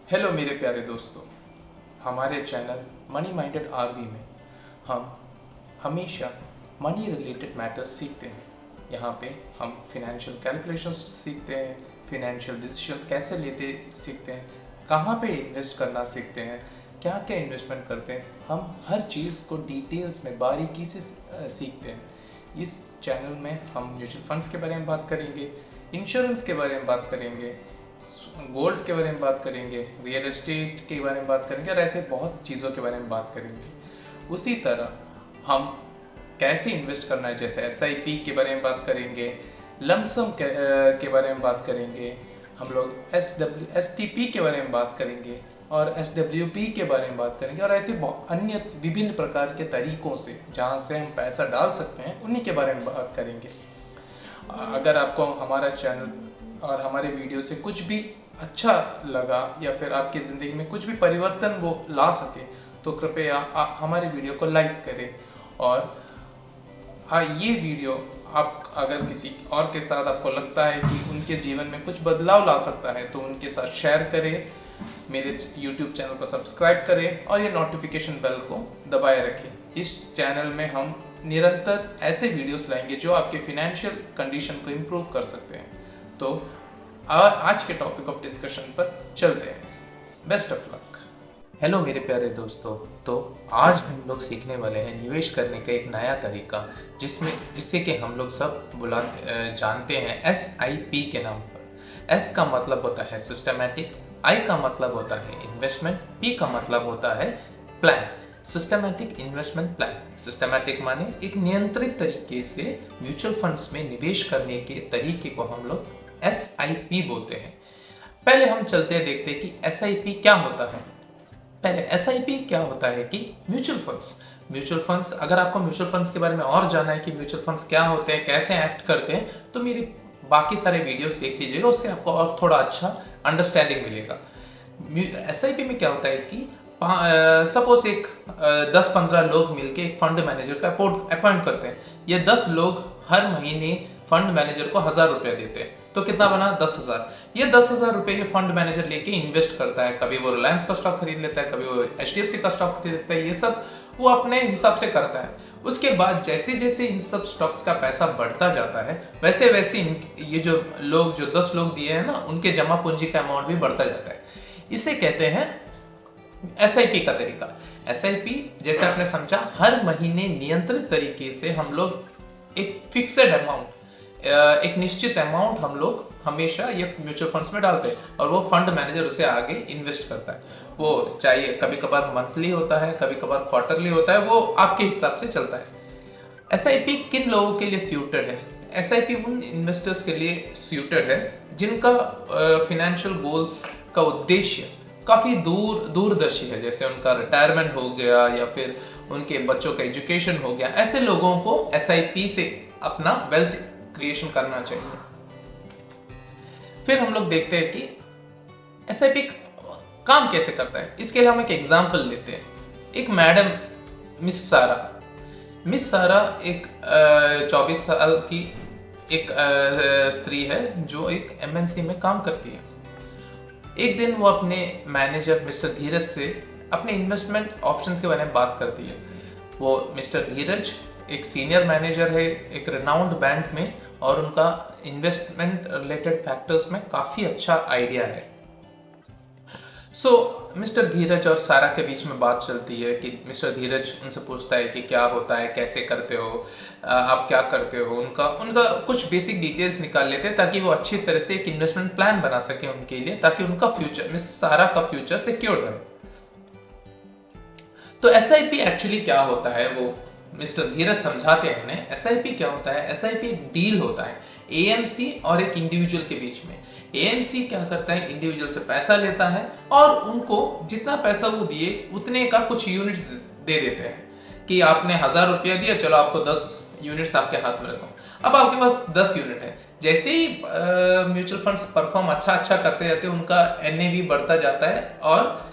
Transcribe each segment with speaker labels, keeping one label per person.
Speaker 1: Hello मेरे प्यारे दोस्तों। हमारे चैनल मनी माइंडेड आरवी में हम हमेशा मनी रिलेटेड मैटर्स सीखते हैं। यहाँ पे हम फिनेंशियल कैलकुलेशंस सीखते हैं, फिनेंशियल डिसीजंस कैसे लेते सीखते हैं, कहाँ पे इन्वेस्ट करना सीखते हैं, क्या क्या इन्वेस्टमेंट करते हैं। हम हर चीज़ को डिटेल्स में बारीकी से सीखते हैं। इस चैनल में हम म्यूचुअल फंड्स के बारे में बात करेंगे, इंश्योरेंस के बारे में बात करेंगे, गोल्ड के बारे में बात करेंगे, रियल एस्टेट के बारे में बात करेंगे और ऐसे बहुत चीज़ों के बारे में बात करेंगे। उसी तरह हम कैसे इन्वेस्ट करना है, जैसे एसआईपी के बारे में बात करेंगे, लमसम के बारे में बात करेंगे, हम लोग एसटीपी के बारे में बात करेंगे और एसडब्ल्यूपी के बारे में बात करेंगे और ऐसे अन्य विभिन्न प्रकार के तरीकों से जहाँ से हम पैसा डाल सकते हैं उन्हीं के बारे में बात करेंगे। अगर आपको हमारा चैनल और हमारे वीडियो से कुछ भी अच्छा लगा या फिर आपकी ज़िंदगी में कुछ भी परिवर्तन वो ला सके तो कृपया हमारे वीडियो को लाइक करें। और ये वीडियो आप अगर किसी और के साथ आपको लगता है कि उनके जीवन में कुछ बदलाव ला सकता है तो उनके साथ शेयर करें, मेरे YouTube चैनल को सब्सक्राइब करें और ये नोटिफिकेशन बेल को दबाए रखें। इस चैनल में हम निरंतर ऐसे वीडियोस लाएंगे जो आपके फिनेंशियल कंडीशन को इम्प्रूव कर सकते हैं। तो आज के टॉपिक ऑफ डिस्कशन पर चलते हैं। Best of luck. हेलो मेरे प्यारे दोस्तों, तो आज हम लोग सीखने वाले हैं निवेश करने का एक नया तरीका जिससे कि हम लोग सब जानते हैं SIP के नाम पर। S का मतलब होता है सिस्टमैटिक, I का मतलब होता है इन्वेस्टमेंट, P का मतलब होता है plan. Systematic investment plan. Systematic माने एक नियंत्रित तरीके से म्यूचुअल फंड्स में निवेश करने के तरीके को हम लोग SIP बोलते हैं। पहले हम चलते हैं देखते हैं कि SIP क्या होता है। पहले SIP क्या होता है कि म्यूचुअल फंड्स अगर आपको म्यूचुअल फंड्स के बारे में और जानना है कि म्यूचुअल फंड्स क्या होते हैं, कैसे एक्ट करते हैं, तो मेरे बाकी सारे वीडियोस देख लीजिएगा, उससे आपको और थोड़ा अच्छा अंडरस्टैंडिंग मिलेगा। SIP में क्या होता है कि सपोज एक 10-15 लोग मिलके एक फंड मैनेजर का अपॉइंट करते हैं। ये 10 लोग हर महीने फंड मैनेजर को 1000 रुपया देते हैं, तो कितना बना 10,000। ये 10,000 रुपये ये फंड मैनेजर लेके इन्वेस्ट करता है। कभी वो रिलायंस का स्टॉक खरीद लेता है, कभी वो HDFC का स्टॉक खरीद लेता है। ये सब वो अपने हिसाब से करता है। उसके बाद जैसे जैसे इन सब स्टॉक्स का पैसा बढ़ता जाता है वैसे वैसे ये जो 10 लोग दिए हैं ना, उनके जमा पूंजी का अमाउंट भी बढ़ता जाता है। इसे कहते हैं SIP का तरीका। SIP जैसे आपने समझा, हर महीने नियंत्रित तरीके से हम लोग एक फिक्सेड अमाउंट, एक निश्चित अमाउंट हम लोग हमेशा ये म्यूचुअल फंड्स में डालते हैं और वो फंड मैनेजर उसे आगे इन्वेस्ट करता है। वो चाहे कभी कभार मंथली होता है, कभी कभार क्वार्टरली होता है, वो आपके हिसाब से चलता है। SIP किन लोगों के लिए सूटेड है? SIP उन इन्वेस्टर्स के लिए सूटेड है जिनका फिनेंशियल गोल्स का उद्देश्य काफ़ी दूरदर्शी है, जैसे उनका रिटायरमेंट हो गया या फिर उनके बच्चों का एजुकेशन हो गया। ऐसे लोगों को SIP से अपना वेल्थ क्रिएशन करना चाहिए। फिर हम लोग देखते हैं कि SIP काम कैसे करता है। इसके लिए हम एक एग्जांपल लेते हैं। एक मैडम मिस सारा एक 24 साल की एक स्त्री है जो एक MNC में काम करती है। एक दिन वो अपने मैनेजर मिस्टर धीरज से अपने इन्वेस्टमेंट ऑप्शंस के बारे में बात करती है। वो मिस्टर धीरज एक सीनियर मैनेजर है एक रिनाउंड बैंक में और उनका इन्वेस्टमेंट रिलेटेड फैक्टर्स में काफ़ी अच्छा आइडिया है। मिस्टर धीरज और सारा के बीच में बात चलती है कि मिस्टर धीरज उनसे पूछता है कि क्या होता है, कैसे करते हो, आप क्या करते हो। उनका कुछ बेसिक डिटेल्स निकाल लेते हैं ताकि वो अच्छी तरह से एक इन्वेस्टमेंट प्लान बना सके उनके लिए, ताकि उनका फ्यूचर, मिस सारा का फ्यूचर सिक्योर रहे। तो SIP एक्चुअली क्या होता है वो मिस्टर धीरज समझाते हैं उन्हें। SIP क्या होता है? SIP डील होता है AMC और एक इंडिविजुअल के बीच में। AMC क्या करता है, इंडिविजुअल से पैसा लेता है और उनको जितना पैसा वो दिए उतने का कुछ यूनिट्स दे देते हैं कि आपने 1000 रुपया दिया, चलो आपको 10 यूनिट्स आपके हाथ में रखो। अब आपके पास 10 यूनिट है। जैसे ही म्यूचुअल फंड्स परफॉर्म अच्छा करते जाते हैं, उनका NAV बढ़ता जाता है और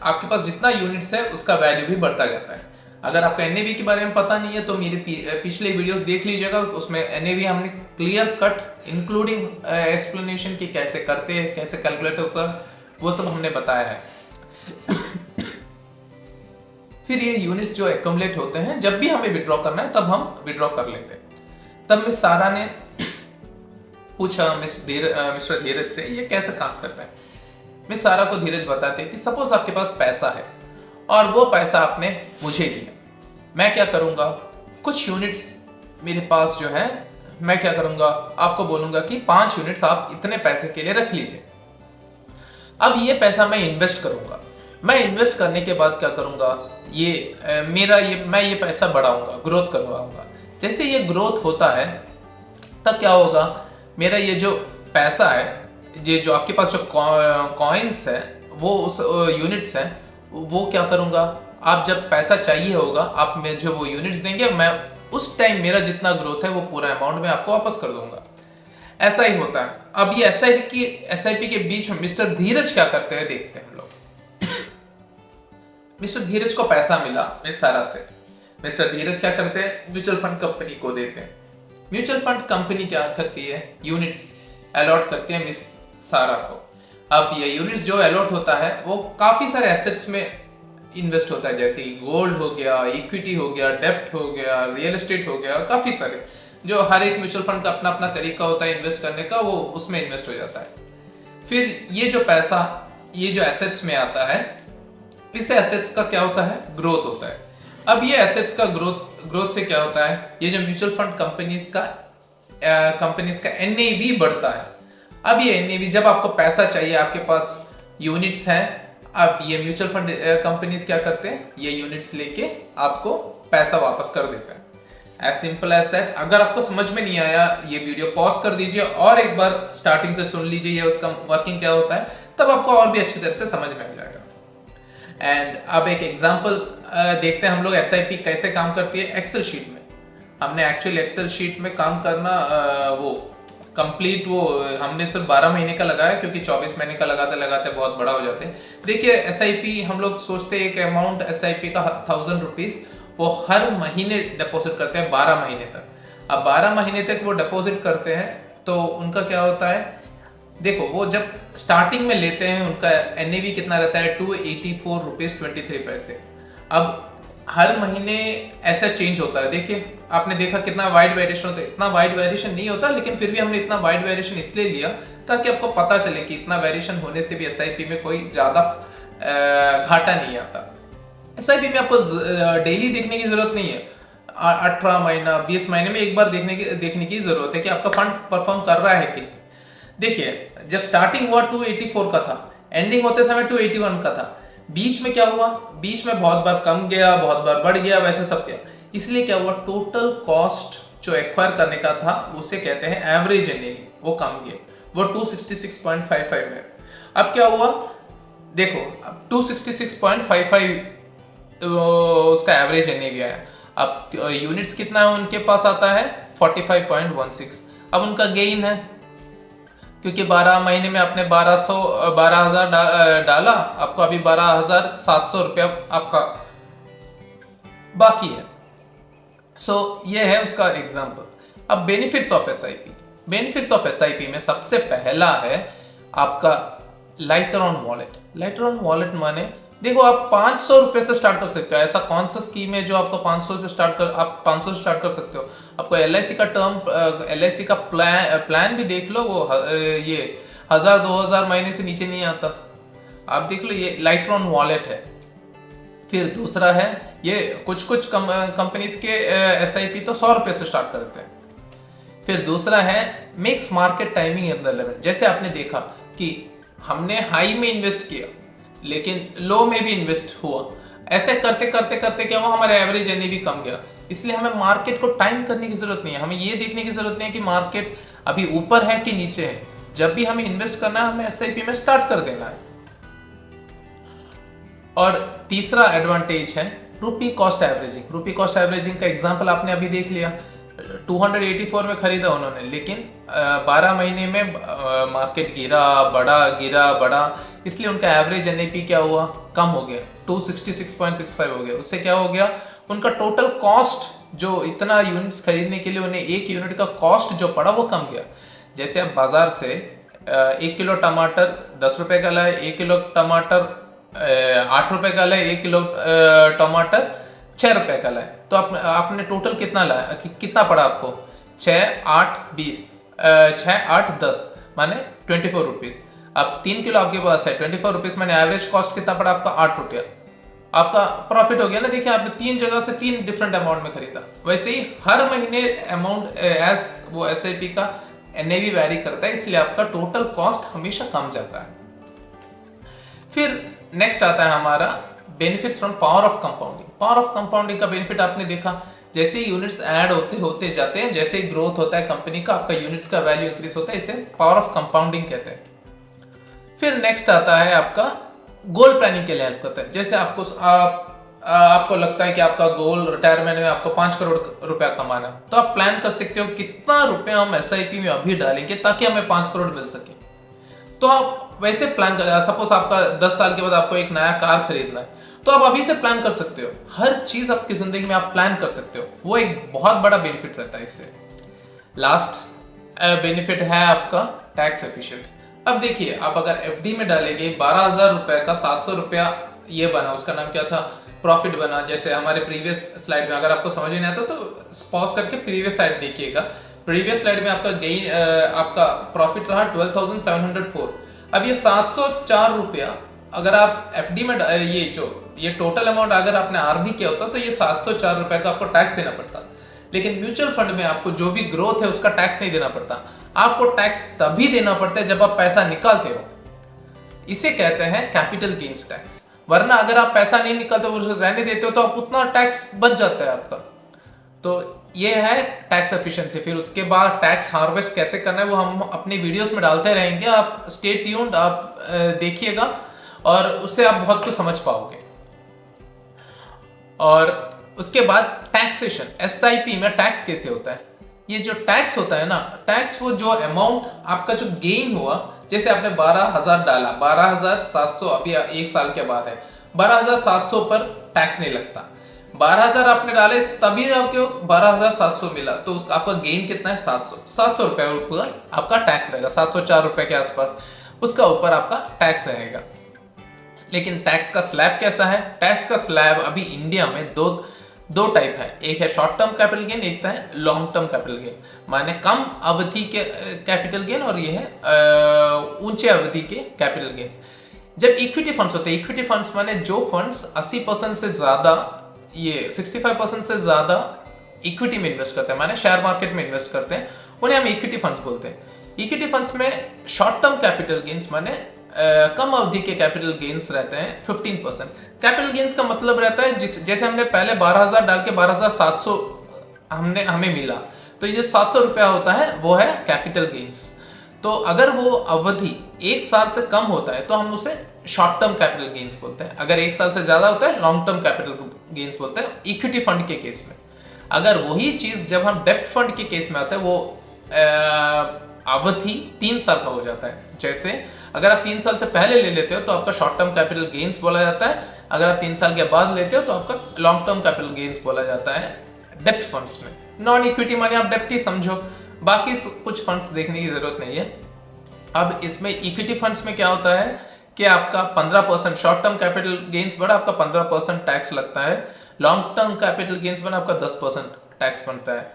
Speaker 1: आपके पास जितना यूनिट्स है उसका वैल्यू भी बढ़ता जाता है। अगर आपका NAV के बारे में पता नहीं है तो मेरे पिछले वीडियोस देख लीजिएगा, उसमें NAV हमने क्लियर कट इंक्लूडिंग एक्सप्लेनेशन की कैसे करते हैं, कैसे कैलकुलेट होता है, वो सब हमने बताया है। फिर ये यूनिट्स जो एक्यूमुलेट होते हैं, जब भी हमें विड्रॉ करना है तब हम विड्रॉ कर लेते हैं। तब मिस सारा ने पूछा मिस्टर धीरज से ये कैसे काम करता है। मिस सारा को धीरज बताते हैं कि सपोज आपके पास पैसा है और वो पैसा आपने मुझे दिया, मैं क्या करूँगा, कुछ यूनिट्स मेरे पास जो है, मैं क्या करूँगा, आपको बोलूँगा कि 5 यूनिट्स आप इतने पैसे के लिए रख लीजिए। अब ये पैसा मैं इन्वेस्ट करूँगा, मैं इन्वेस्ट करने के बाद क्या करूँगा, मैं ये पैसा बढ़ाऊँगा, ग्रोथ करवाऊँगा। जैसे ये ग्रोथ होता है तब क्या होगा, मेरा ये जो पैसा है, ये जो आपके पास जो कॉइन्स है, वो उस यूनिट्स हैं, वो क्या करूँगा, आप जब पैसा चाहिए होगा आप में जो वो यूनिट्स देंगे, मैं उस टाइम मेरा जितना ग्रोथ है वो पूरा अमाउंट में आपको वापस कर दूंगा। ऐसा ही होता है। अब ये एसआईपी के बीच में मिस्टर धीरज क्या करते हैं देखते हैं हम लोग। मिस्टर धीरज को पैसा मिला मिस सारा से। मिस्टर धीरज क्या करते हैं, म्यूचुअल फंड कंपनी को देते हैं। म्यूचुअल फंड कंपनी क्या करती है, यूनिट्स अलॉट करती है मिस सारा को। अब ये यूनिट्स जो अलॉट होता है वो काफी सारे एसेट्स में इन्वेस्ट होता है, जैसे गोल्ड हो गया, इक्विटी हो गया, डेब्ट हो गया, रियल एस्टेट हो गया, काफी सारे, जो हर एक म्यूचुअल फंड का अपना अपना तरीका होता है इन्वेस्ट करने का, वो उसमें इन्वेस्ट हो जाता है। फिर ये जो पैसा ये जो एसेट्स में आता है, इस एसेट्स का क्या होता है, ग्रोथ होता है। अब ये एसेट्स का ग्रोथ से क्या होता है, ये जो म्यूचुअल फंड कंपनीज का NAV बढ़ता है। अब ये NAV, जब आपको पैसा चाहिए, आपके पास यूनिट्स हैं, अब ये म्यूचुअल फंड कंपनीज क्या करते हैं, ये यूनिट्स लेके आपको पैसा वापस कर देते हैं। As simple as that. अगर आपको समझ में नहीं आया, ये वीडियो पॉज कर दीजिए और एक बार स्टार्टिंग से सुन लीजिए उसका वर्किंग क्या होता है, तब आपको और भी अच्छी तरह से समझ में आ जाएगा। एंड अब एक एग्जांपल देखते हैं हम लोग SIP कैसे काम करती है एक्सेल शीट में। हमने एक्चुअली एक्सेल शीट में काम करना हमने सिर्फ 12 महीने का लगाया, क्योंकि 24 महीने का लगाते लगाते बहुत बड़ा हो जाते हैं। देखिए SIP हम लोग सोचते हैं एक अमाउंट SIP का 1000 रुपीज़ वो हर महीने डिपॉजिट करते हैं 12 महीने तक। अब 12 महीने तक वो डिपॉजिट करते हैं तो उनका क्या होता है, देखो वो जब स्टार्टिंग में लेते हैं उनका NAV कितना रहता है, 284 रुपीज़ 23 पैसे। अब हर महीने ऐसा चेंज होता है। देखिए आपने देखा कितना वाइड वेरिएशन होता है, इतना वाइड वेरिएशन नहीं होता, लेकिन फिर भी हमने इतना वाइड वेरिएशन इसलिए लिया ताकि आपको पता चले कि इतना वेरिएशन होने से भी SIP में कोई ज़्यादा घाटा नहीं आता। SIP में आपको डेली देखने की ज़रूरत नहीं है, 18 महीना 20 महीने में एक बार देखने की ज़रूरत है कि आपका फंड परफॉर्म कर रहा है कि नहीं। देखिए जब स्टार्टिंग हुआ 284 का था, एंडिंग होते समय 281 का था, बीच में क्या हुआ, बीच में बहुत बार कम गया, बहुत बार बढ़ गया, वैसे सब गया। इसलिए क्या हुआ, टोटल कॉस्ट जो एक्वायर करने का था उसे कहते हैं एवरेज NAV, वो कम गया, वो 266.55 है। अब क्या हुआ, देखो अब 266.55 उसका एवरेज NAV आया। अब यूनिट्स कितना है उनके पास आता है 45.16। अब उनका गेन है, क्योंकि 12 महीने में आपने 12,000 डाला, आपको अभी 12,700 रुपया आपका बाकी है। ये है उसका एग्जाम्पल। अब benefits of SIP। Benefits of SIP में सबसे पहला है आपका lighter on wallet. Lighter on wallet माने, देखो आप 500 रुपये से स्टार्ट कर सकते हो। ऐसा कौन सा स्कीम है जो आपको 500 से स्टार्ट कर सकते हो। आपको LIC का प्लान भी देख लो, वो ये 1000-2000 महीने से नीचे नहीं आता। आप देख लो, ये लाइटर ऑन वॉलेट है। फिर दूसरा है, ये कुछ कंपनीज के SIP तो 100 रुपये से स्टार्ट करते हैं। फिर दूसरा है मेक्स मार्केट टाइमिंग इररिलेवेंट। जैसे आपने देखा कि हमने हाई में इन्वेस्ट किया लेकिन लो में भी इन्वेस्ट हुआ, ऐसे करते करते क्या हुआ, हमारा एवरेज NAV कम गया। इसलिए हमें मार्केट को टाइम करने की जरूरत नहीं है, हमें ये देखने की जरूरत नहीं है कि मार्केट अभी ऊपर है कि नीचे है। जब भी हमें इन्वेस्ट करना है, हमें SIP में स्टार्ट कर देना है। और तीसरा एडवांटेज है रुपी कॉस्ट एवरेजिंग। रुपी कॉस्ट एवरेजिंग का एग्जांपल आपने अभी देख लिया, 284 में खरीदा उन्होंने, लेकिन 12 महीने में मार्केट गिरा बढ़ा, इसलिए उनका एवरेज NAV क्या हुआ, कम हो गया, 266.65 हो गया। उससे क्या हो गया, उनका टोटल कॉस्ट जो इतना यूनिट्स खरीदने के लिए उन्हें एक यूनिट का कॉस्ट जो पड़ा वो कम गया। जैसे आप बाजार से 1 किलो टमाटर 10 रुपए का लाए, 1 किलो टमाटर 8 रुपए का लाए, 1 किलो टमाटर 6 रुपए का लाए, तो आपने टोटल कितना लाया, कितना पड़ा आपको? 6 8 20, 6 8 10 माने 24 रुपीज़। अब 3 किलो आपके पास है, 24 रुपीज़ माने एवरेज कॉस्ट कितना पड़ा आपका? 8 रुपया। आपका प्रॉफिट हो गया ना। देखिए आपने 3 जगह से 3 डिफरेंट अमाउंट में खरीदा। वैसे ही हर महीने अमाउंट एज वो एसआईपी का एनएवी वैरी करता है, इसलिए आपका टोटल कॉस्ट हमेशा कम जाता है। फिर नेक्स्ट आता है हमारा benefits from power of compounding. Power of compounding का बेनिफिट आपने देखा, जैसे ही यूनिट्स ऐड होते होते जाते हैं, जैसे ही ग्रोथ होता है कंपनी का, आपका यूनिट्स का वैल्यू इंक्रीज होता है, इसे पावर ऑफ कंपाउंडिंग कहते हैं। फिर नेक्स्ट आता है आपका गोल प्लानिंग के लिए हेल्प करता है। जैसे आपको लगता है कि आपका गोल रिटायरमेंट में आपको 5 करोड़ रुपया कमाना है, तो आप प्लान कर सकते हो कितना रुपया हम एसआईपी में अभी डालेंगे ताकि हमें 5 करोड़ मिल सके। तो आप वैसे प्लान कर, सपोज आपका 10 साल के बाद आपको एक नया कार खरीदना है, तो आप अभी से प्लान कर सकते हो। हर चीज आपकी जिंदगी में आप प्लान कर सकते हो, वो एक बहुत बड़ा बेनिफिट रहता है इससे। लास्ट बेनिफिट है आपका टैक्स एफिशिएंट। अब देखिए, आप अगर एफडी में डालेंगे 12,000 रुपए का 700 रुपया ये बना, उसका नाम क्या था? प्रॉफिट बना। जैसे हमारे प्रीवियस स्लाइड में, अगर आपको समझ में नहीं आता तो पॉज करके प्रीवियस स्लाइड देखिएगा। प्रीवियस स्लाइड में आपका गेन, आपका प्रॉफिट रहा 12,704। अब ये 704 रुपया अगर आप एफडी में ये टोटल अमाउंट अगर आपने आरडी किया होता तो ये 704 रुपए का आपको टैक्स देना पड़ता। लेकिन म्यूचुअल फंड में आपको जो भी ग्रोथ है उसका टैक्स नहीं देना पड़ता। आपको टैक्स तभी देना पड़ता है जब आप पैसा निकालते हो। इसे कहते हैं कैपिटल गेन्स टैक्स। वरना अगर आप पैसा नहीं निकालते हो, रहने देते हो, तो आप उतना टैक्स बच जाता है आपका। तो ये है टैक्स एफिशिएंसी। फिर उसके बाद टैक्स हार्वेस्ट कैसे करना है वो हम अपनी वीडियोस में डालते रहेंगे। आप स्टे ट्यून्ड, आप देखिएगा और उससे आप बहुत कुछ समझ पाओगे। और उसके बाद टैक्सेशन, एसआईपी में टैक्स कैसे होता है? ये जो टैक्स होता है ना, टैक्स वो जो अमाउंट आपका जो गेन हुआ, जैसे आपने 12,000 डाला, 12,700 अभी 1 साल के बाद है, 12,700 पर टैक्स नहीं लगता। 12,000 आपने डाले तभी आपको 12,700 मिला, तो आपका गेन कितना है? 700 रुपए ऊपर आपका टैक्स रहेगा, 704 रुपए के आसपास उसका ऊपर आपका टैक्स रहेगा। लेकिन टैक्स का स्लैब कैसा है? टैक्स का स्लैब अभी इंडिया में दो टाइप है। एक है शॉर्ट टर्म कैपिटल गेन, एक है लॉन्ग टर्म कैपिटल गेन, माने कम अवधि के कैपिटल गेन, और ये है ऊंचे अवधि के कैपिटल गेन्स। जब इक्विटी फंड्स होते हैं, इक्विटी फंड्स माने जो फंड्स 80% से ज्यादा, ये 65% से ज्यादा इक्विटी में इन्वेस्ट करते हैं, माने शेयर मार्केट में इन्वेस्ट करते हैं, उन्हें हम इक्विटी फंड्स बोलते हैं। इक्विटी फंड्स में शॉर्ट टर्म कैपिटल गेन्स माने कम अवधि के कैपिटल गेन्स रहते हैं 15%। कैपिटल गेन्स का मतलब रहता है जैसे हमने पहले 12,000 डाल के 12,700 हमें मिला, तो ये जो 700 रुपया होता है वो है कैपिटल गेन्स। तो अगर वो अवधि 1 साल से कम होता है तो हम उसे शॉर्ट टर्म कैपिटल गेन्स बोलते हैं। अगर 1 साल से ज्यादा होता है लॉन्ग टर्म कैपिटल गेन्स बोलते हैं इक्विटी फंड के केस में। अगर वही चीज जब हम डेब्ट फंड के केस में आता है, वो अवधि 3 साल का हो जाता है। जैसे अगर आप 3 साल से पहले ले लेते हो तो आपका शॉर्ट टर्म कैपिटल गेन्स बोला जाता है, अगर आप 3 साल के बाद लेते हो तो आपका लॉन्ग टर्म कैपिटल गेन्स बोला जाता है डेब्ट फंड्स में। नॉन इक्विटी माने आप डेब्ट ही समझो, बाकी कुछ फंड्स देखने की जरूरत नहीं है। अब इसमें इक्विटी फंड्स में क्या होता है कि आपका 15% शॉर्ट टर्म कैपिटल गेन्स बड़ा, आपका 15% टैक्स लगता है। लॉन्ग टर्म कैपिटल गेन्स बना, आपका 10% टैक्स बनता है।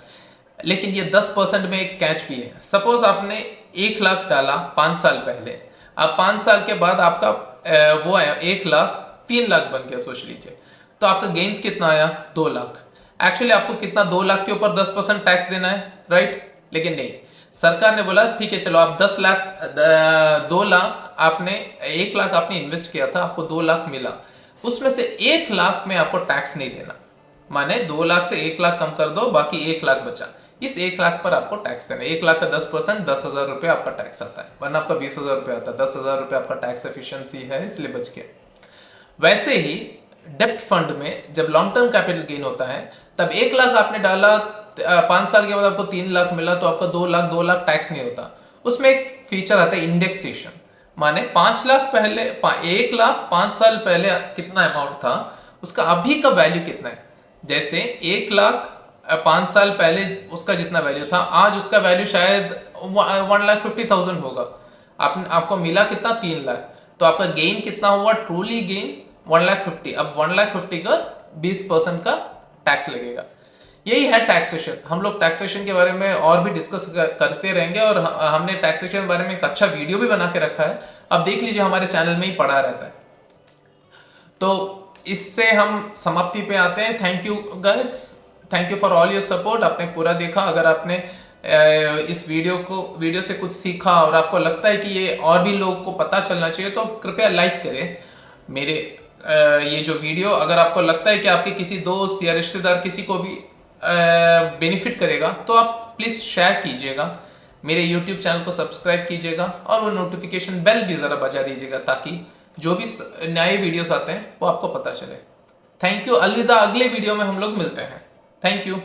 Speaker 1: लेकिन ये 10% में एक कैच भी है। सपोज आपने 1 लाख डाला 5 साल पहले, अब 5 साल के बाद आपका वो है 1 लाख 3 लाख बन गया, सोच लीजिए, तो आपका गेन्स कितना आया? 2 लाख। एक्चुअली आपको कितना? 2 लाख के ऊपर 10% टैक्स देना है, राइट? लेकिन नहीं, सरकार ने बोला ठीक है चलो आप 2 लाख आपने 1 लाख आपने इन्वेस्ट किया था, आपको 2 लाख मिला, उसमें से 1 लाख में आपको टैक्स नहीं देना, माने 2 लाख से 1 लाख कम कर दो, बाकी 1 लाख बचा। इस 1 लाख पर आपको टैक्स देना है। 1 लाख का 10% 10,000 रुपये आपका टैक्स आता है, वरना आपका 20,000 रुपये आता है। 10,000 रुपये आपका टैक्स एफिशिएंसी है, इसलिए बच गया। वैसे ही डेब्ट फंड में जब लॉन्ग टर्म कैपिटल गेन होता है, तब 1 लाख आपने डाला, 5 साल के बाद आपको 3 लाख मिला, तो आपका 2 लाख टैक्स नहीं होता। उसमें एक फीचर आता है इंडेक्सेशन, माने 5 लाख पहले 1 लाख 5 साल पहले कितना अमाउंट था, उसका अभी का वैल्यू कितना है। जैसे 1 लाख 5 साल पहले उसका जितना वैल्यू था, आज उसका वैल्यू शायद 1,50,000 होगा।
Speaker 2: आपको मिला कितना 3 लाख, तो आपका गेन कितना हुआ, ट्रूली गेन 1,50,000। अब 1,50,000 का 20% का टैक्स लगेगा। यही है टैक्सेशन। हम लोग टैक्सेशन के बारे में और भी डिस्कस करते रहेंगे, और हमने टैक्सेशन के बारे में एक अच्छा वीडियो भी बना के रखा है, अब देख लीजिए, हमारे चैनल में ही पड़ा रहता है। तो इससे हम समाप्ति पे आते हैं। Thank you guys, thank you for all your support. आपने पूरा देखा। अगर आपने इस वीडियो से कुछ सीखा और आपको लगता है कि ये और भी लोग को पता चलना चाहिए, तो कृपया लाइक करें मेरे ये जो वीडियो। अगर आपको लगता है कि आपके किसी दोस्त या रिश्तेदार किसी को भी बेनिफिट करेगा, तो आप प्लीज़ शेयर कीजिएगा। मेरे YouTube चैनल को सब्सक्राइब कीजिएगा, और वो नोटिफिकेशन बेल भी ज़रा बजा दीजिएगा, ताकि जो भी नए वीडियोस आते हैं वो आपको पता चले। Thank you. अलविदा। अगले वीडियो में हम लोग मिलते हैं। Thank you.